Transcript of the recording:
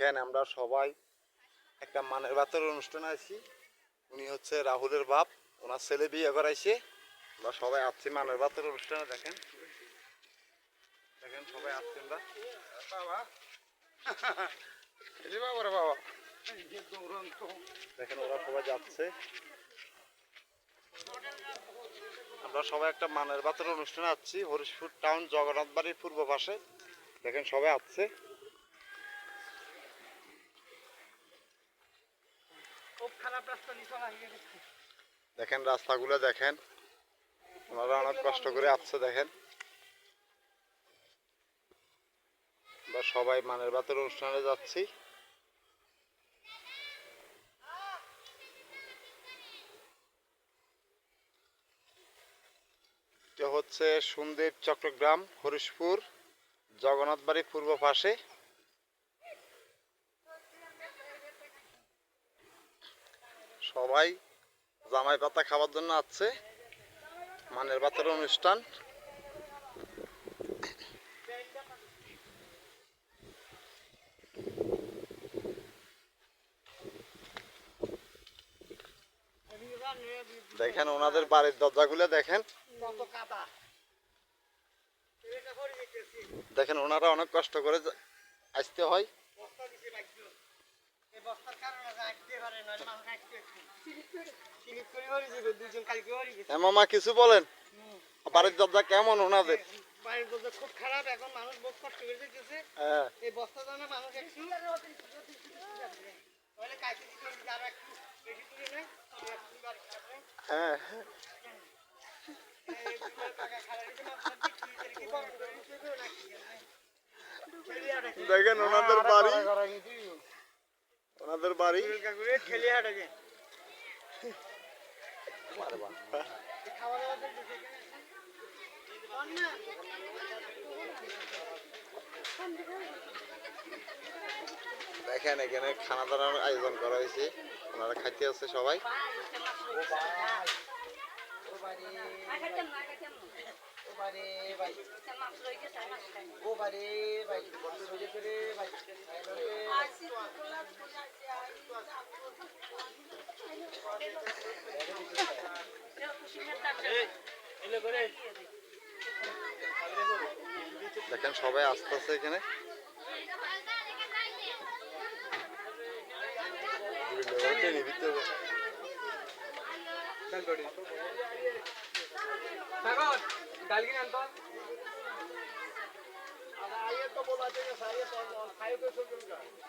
দেখেন আমরা সবাই একটা মানের ভাতের অনুষ্ঠানে আছি। উনি হচ্ছে রাহুলের বাপ, ওনার ছেলে বিয়ে করাইছে। আমরা সবাই আসছি মানের ভাতের অনুষ্ঠানে। দেখেন দেখেন সবাই আসছি আমরা। বাবা এই যে বাবা রে বাবা, দেখেন ওরা সবাই যাচ্ছে। আমরা সবাই একটা মানের ভাতের অনুষ্ঠানে আসছি হরিশপুর টাউন জগন্নাথ বাড়ির পূর্ব পাশে। দেখেন সবাই আসছে। দেখেন রাস্তাগুলো দেখেন, ওনারা অনেক কষ্ট করে আসছে। দেখেন আমরা সবাই মানের ভাতের অনুষ্ঠানে যাচ্ছি। এটা হচ্ছে সন্দ্বীপ চট্টগ্রাম হরিশপুর জগন্নাথ বাড়ির পূর্ব পাশে। সবাই জামাই পাতা খাওয়ার জন্য আসছে, মানের ভাতের অনুষ্ঠান। দেখেন ওনাদের বাড়ির দরজাগুলো দেখেন, দেখেন ওনারা অনেক কষ্ট করে আসতে হয়। মামা কিছু বলেন, বাড়ির দরজা কেমন ওনাদের? বাড়ির দরজা খুব খারাপ, এখন মানুষ বহুত কষ্ট করে দিতেছে। এই বস্তা দানা মানুষ একটু হ্যাঁ দেখেন ওনাদের বাড়ি, ওনাদের বাড়ি খেলে হাঁটে দেখেন এখানে খানা দানার আয়োজন করা হয়েছে, ওনারা খাইতে আছে সবাই। দেখেন সবাই আসতেছে এখানে। ডালগিন আনতো